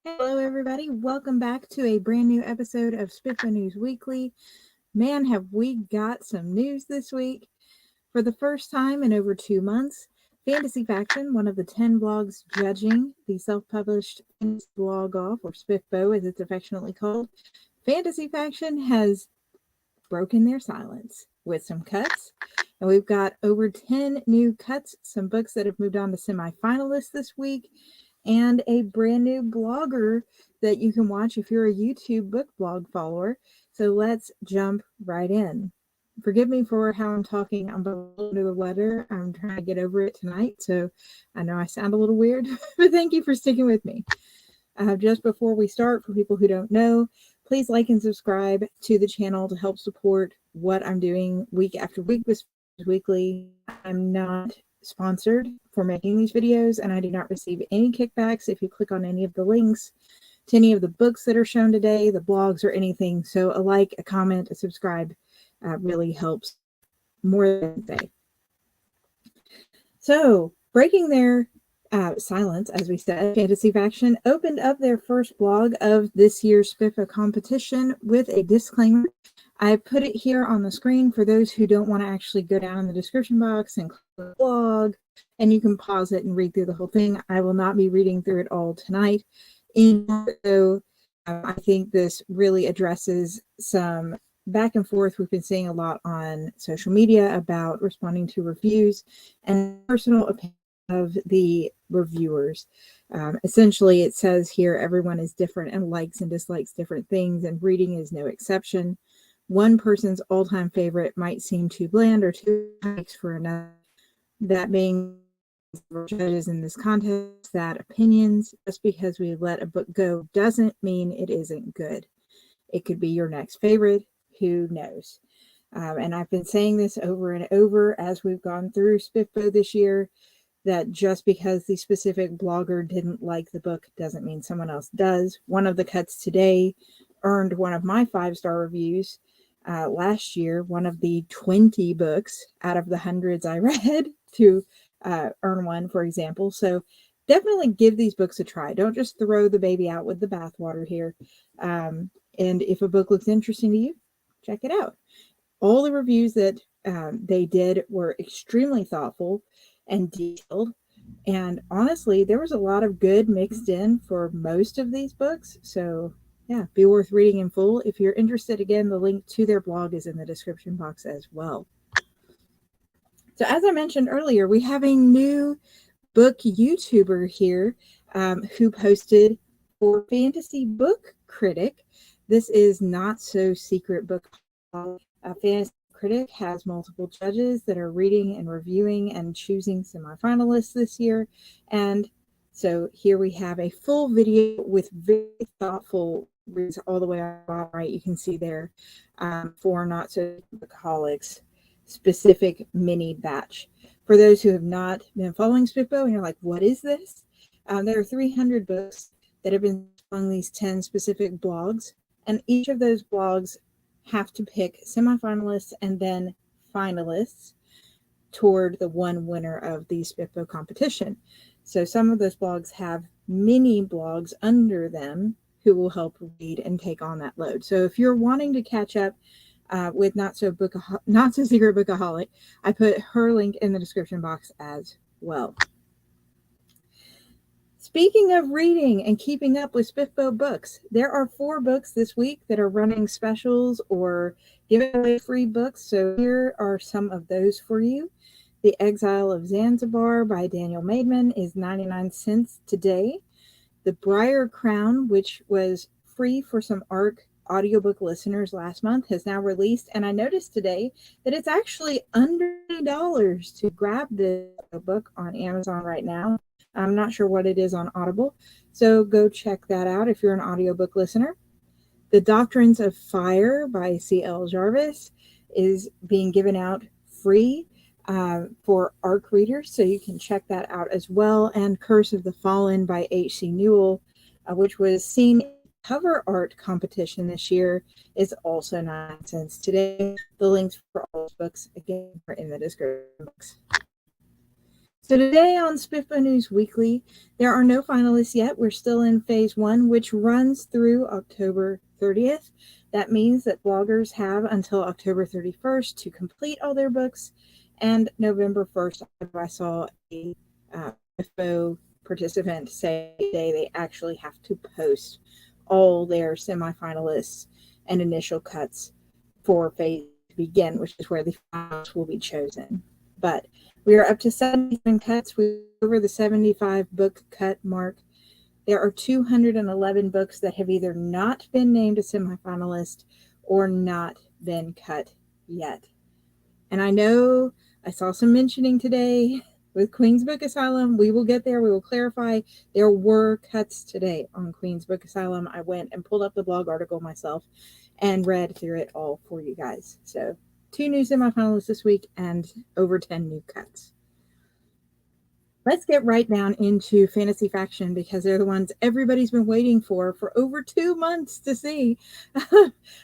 Hello, everybody. Welcome back to a brand new episode of SPFBO News Weekly. Man, have we got some news this week. For the first time in over 2 months, Fantasy Faction, one of the 10 blogs judging the self-published fantasy blog off, or SPFBO as it's affectionately called, Fantasy Faction has broken their silence with some cuts. And we've got over 10 new cuts, some books that have moved on to semi-finalists this week, and a brand new blogger that you can watch if you're a YouTube book blog follower. So let's jump right in. Forgive me for how I'm talking. I'm a little under the weather. I'm trying to get over it tonight, so I know I sound a little weird, but thank you for sticking with me. Just before we start, for people who don't know, please like and subscribe to the channel to help support what I'm doing week after week with Weekly. I'm not sponsored for making these videos, and I do not receive any kickbacks if you click on any of the links to any of the books that are shown today, the blogs, or anything. So a like, a comment, a subscribe really helps more than they say. So breaking their silence, as we said, Fantasy Faction opened up their first blog of this year's SPFBO competition with a disclaimer. I put it here on the screen for those who don't want to actually go down in the description box and click the blog, and you can pause it and read through the whole thing. I will not be reading through it all tonight. I think this really addresses some back and forth we've been seeing a lot on social media about responding to reviews and personal opinion of the reviewers. Essentially, it says here everyone is different and likes and dislikes different things, and reading is no exception. One person's all-time favorite might seem too bland or too high for another. That being judges in this contest, that opinions, just because we let a book go doesn't mean it isn't good. It could be your next favorite. Who knows? And I've been saying this over and over as we've gone through SPFBO this year, that just because the specific blogger didn't like the book doesn't mean someone else does. One of the cuts today earned one of my 5-star reviews last year, one of the 20 books out of the hundreds I read to earn one, for example. So definitely give these books a try. Don't just throw the baby out with the bathwater here. And if a book looks interesting to you, check it out. All the reviews that they did were extremely thoughtful and detailed. And honestly, there was a lot of good mixed in for most of these books. So yeah, be worth reading in full. If you're interested, again, the link to their blog is in the description box as well. So as I mentioned earlier, we have a new book YouTuber here who posted for Fantasy Book Critic. This is Not So Secret Book. Fantasy Critic has multiple judges that are reading and reviewing and choosing semifinalists this year. And so here we have a full video with very thoughtful reads all the way on the bottom right. You can see there for Not So Bookaholics specific mini batch. For those who have not been following SPFBO and you're like, what is this? There are 300 books that have been among these 10 specific blogs, and each of those blogs have to pick semifinalists and then finalists toward the one winner of the SPFBO competition. So some of those blogs have mini blogs under them who will help read and take on that load. So if you're wanting to catch up with Not So Secret Bookaholic, I put her link in the description box as well. Speaking of reading and keeping up with SPFBO books, there are 4 books this week that are running specials or giving away free books. So here are some of those for you. The Exile of Zanzibar by Daniel Maidman is 99 cents today. The Briar Crown, which was free for some ARC audiobook listeners last month, has now released, and I noticed today that it's actually under $20 to grab this book on Amazon right now. I'm not sure what it is on Audible, so go check that out if you're an audiobook listener. The Doctrines of Fire by C.L. Jarvis is being given out free for ARC readers, so you can check that out as well. And Curse of the Fallen by H.C. Newell, which was seen cover art competition this year, is also 9 cents today. The links for all those books again are in the description box. So today on SPFBO News Weekly, there are no finalists yet. We're still in phase 1, which runs through October 30th. That means that bloggers have until October 31st to complete all their books, and November 1st, I saw a SPFBO participant say they actually have to post all their semifinalists and initial cuts for phase to begin, which is where the finalists will be chosen. But we are up to 77 cuts. We're over the 75 book cut mark. There are 211 books that have either not been named a semifinalist or not been cut yet. And I know I saw some mentioning today with Queen's Book Asylum. We will get there. We will clarify. There were cuts today on Queen's Book Asylum. I went and pulled up the blog article myself and read through it all for you guys. So 2 new semifinalists this week and over 10 new cuts. Let's get right down into Fantasy Faction because they're the ones everybody's been waiting for over 2 months to see.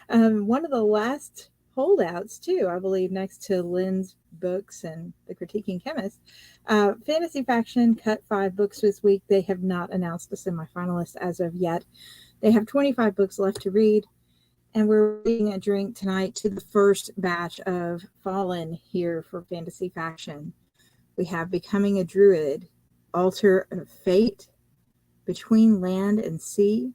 One of the last holdouts too, I believe, next to Lynn's books and The Critiquing Chemist. Fantasy Faction cut 5 books this week. They have not announced a semifinalist as of yet. They have 25 books left to read. And we're reading a drink tonight to the first batch of Fallen here for Fantasy Faction. We have Becoming a Druid, Altar of Fate, Between Land and Sea,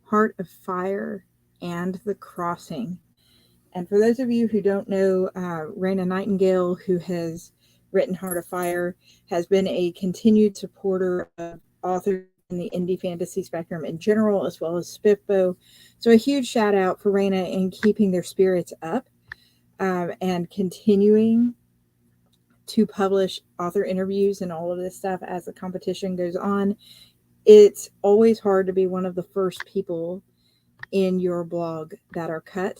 Heart of Fire, and The Crossing. And for those of you who don't know, Raina Nightingale, who has written Heart of Fire, has been a continued supporter of authors in the indie fantasy spectrum in general, as well as SPFBO. So a huge shout out for Raina in keeping their spirits up and continuing to publish author interviews and all of this stuff as the competition goes on. It's always hard to be one of the first people in your blog that are cut,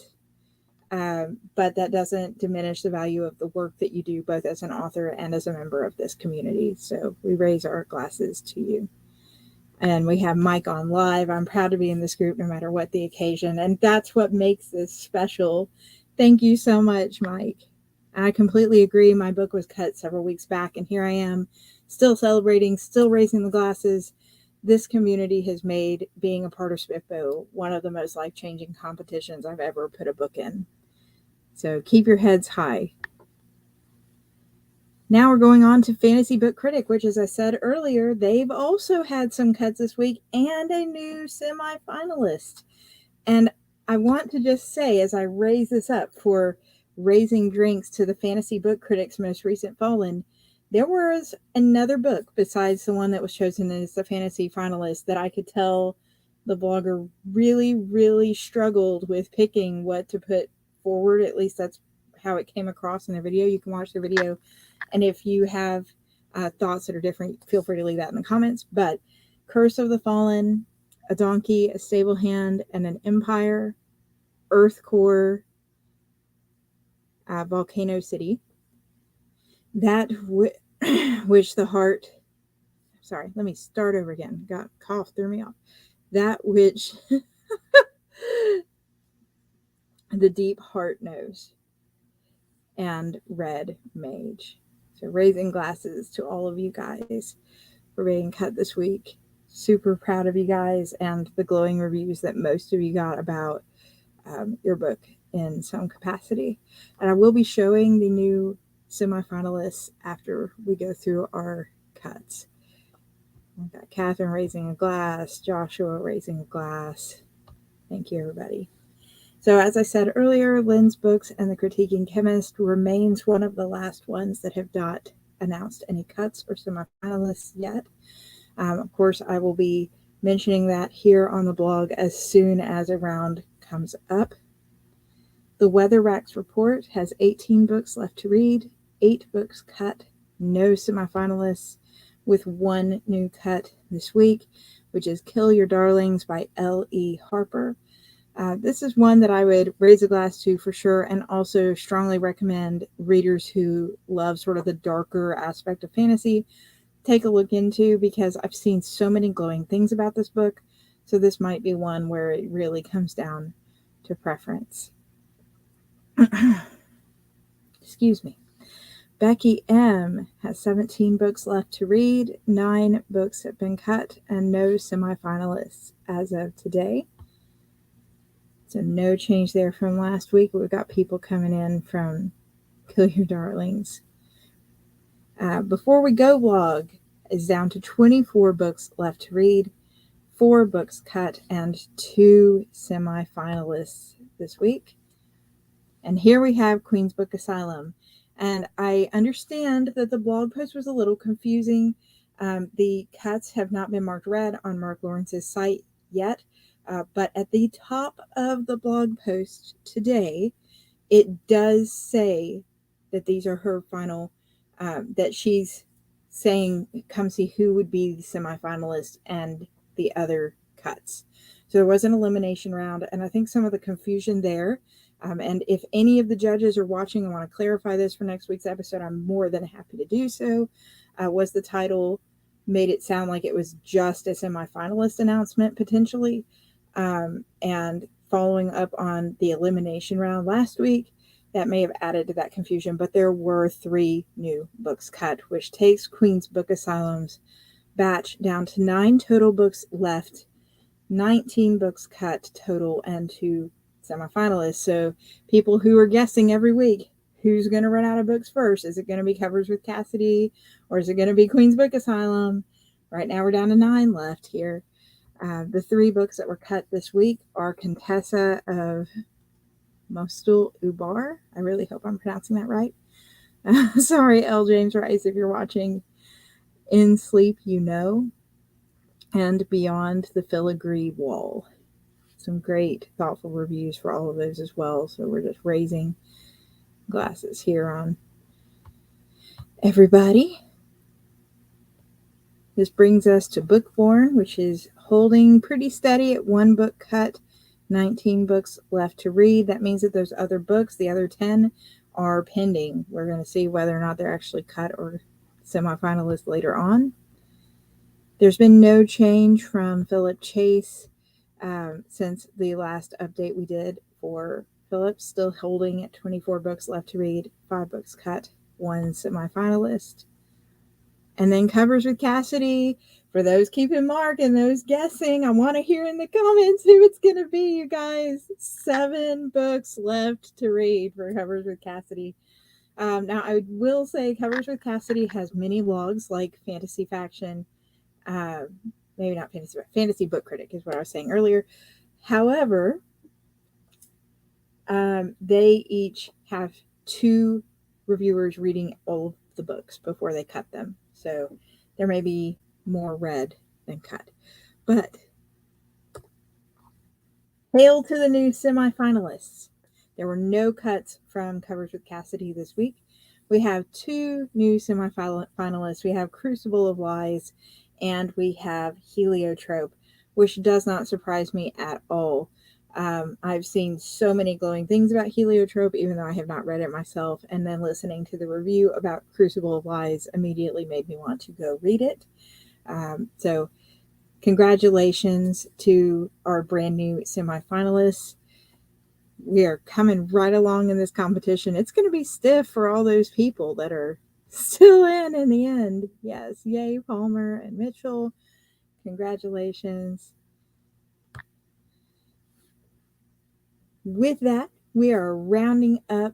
but that doesn't diminish the value of the work that you do both as an author and as a member of this community. So we raise our glasses to you. And we have Mike on live. I'm proud to be in this group no matter what the occasion, and that's what makes this special. Thank you so much, Mike. I completely agree. My book was cut several weeks back, and here I am, still celebrating, still raising the glasses. This community has made being a part of SPFBO one of the most life-changing competitions I've ever put a book in. So keep your heads high. Now we're going on to Fantasy Book Critic, which, as I said earlier, they've also had some cuts this week and a new semi-finalist. And I want to just say, as I raise this up for raising drinks to the Fantasy Book Critic's most recent Fallen, there was another book besides the one that was chosen as the fantasy finalist that I could tell the blogger really, really struggled with picking what to put forward. At least that's how it came across in the video. You can watch the video. And if you have thoughts that are different, feel free to leave that in the comments. But Curse of the Fallen, a donkey, a stable hand, and an empire, Earth Core, Volcano City. That which the heart, sorry, let me start over again. Got cough, threw me off. That which the deep heart knows, and Red Mage. So raising glasses to all of you guys for being cut this week. Super proud of you guys and the glowing reviews that most of you got about your book in some capacity. And I will be showing the new semifinalists after we go through our cuts. We've got Katherine raising a glass, Joshua raising a glass. Thank you, everybody. So as I said earlier, Lynn's books and The Critiquing Chemist remains one of the last ones that have not announced any cuts or semifinalists yet. Of course, I will be mentioning that here on the blog as soon as a round comes up. The Weather Racks Report has 18 books left to read, 8 books cut, no semifinalists, with 1 new cut this week, which is Kill Your Darlings by L.E. Harper. This is one that I would raise a glass to for sure, and also strongly recommend readers who love sort of the darker aspect of fantasy take a look into, because I've seen so many glowing things about this book. So this might be one where it really comes down to preference. Excuse me. Becky M. has 17 books left to read. 9 books have been cut and no semifinalists as of today. So no change there from last week. We've got people coming in from Kill Your Darlings. Before We Go blog is down to 24 books left to read, 4 books cut, and 2 semifinalists this week. And here we have Queen's Book Asylum. And I understand that the blog post was a little confusing. The cuts have not been marked red on Mark Lawrence's site yet. But at the top of the blog post today, it does say that these are her final, that she's saying, come see who would be the semifinalist and the other cuts. So there was an elimination round, and I think some of the confusion there, and if any of the judges are watching and want to clarify this for next week's episode, I'm more than happy to do so, was the title made it sound like it was just a semifinalist announcement potentially. And following up on the elimination round last week, that may have added to that confusion, but there were 3 new books cut, which takes Queen's Book Asylum's batch down to 9 total books left, 19 books cut total, and 2 semifinalists. So people who are guessing every week who's going to run out of books first, is it going to be Covers with Cassidy or is it going to be Queen's Book Asylum? Right now we're down to 9 left here. The 3 books that were cut this week are Contessa of Mostul Ubar. I really hope I'm pronouncing that right. Sorry, L. James Rice, if you're watching. In Sleep, You Know, and Beyond the Filigree Wall. Some great, thoughtful reviews for all of those as well. So we're just raising glasses here on everybody. This brings us to Bookborn, which is holding pretty steady at 1 book cut, 19 books left to read. That means that those other books, the other 10, are pending. We're going to see whether or not they're actually cut or semifinalists later on. There's been no change from Philip Chase since the last update we did for Philip, still holding at 24 books left to read, 5 books cut, 1 semifinalist. And then Covers with Cassidy, for those keeping mark and those guessing, I want to hear in the comments who it's going to be, you guys. 7 books left to read for Covers with Cassidy. Now, I will say Covers with Cassidy has many blogs like Fantasy Faction, maybe not Fantasy Book Critic is what I was saying earlier. However, they each have 2 reviewers reading all of the books before they cut them. So there may be more read than cut. But hail to the new semifinalists. There were no cuts from Covers with Cassidy this week. We have 2 new semifinalists. We have Crucible of Lies and we have Heliotrope, which does not surprise me at all. I've seen so many glowing things about Heliotrope, even though I have not read it myself, and then listening to the review about Crucible of Lies immediately made me want to go read it. So congratulations to our brand new semifinalists. We are coming right along in this competition. It's going to be stiff for all those people that are still in the end. Yes, yay, Palmer and Mitchell. Congratulations. With that, we are rounding off.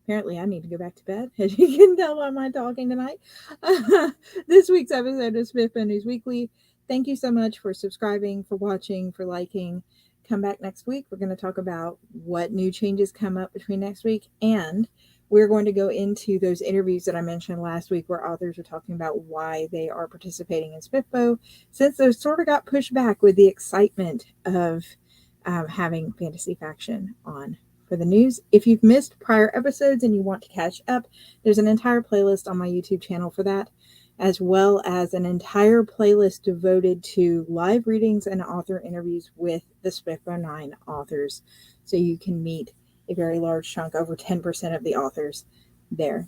Apparently, I need to go back to bed, as you can tell by my talking tonight. This week's episode of SPFBO News Weekly. Thank you so much for subscribing, for watching, for liking. Come back next week. We're going to talk about what new changes come up between next week, and we're going to go into those interviews that I mentioned last week where authors are talking about why they are participating in SPFBO, since those sort of got pushed back with the excitement of having Fantasy Faction on for the news. If you've missed prior episodes and you want to catch up, there's an entire playlist on my YouTube channel for that, as well as an entire playlist devoted to live readings and author interviews with the SPFBO9 authors. So you can meet a very large chunk, over 10% of the authors there.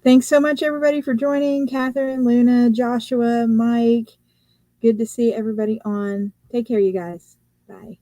Thanks so much, everybody, for joining. Katherine, Luna, Joshua, Mike. Good to see everybody on. Take care, you guys. Bye.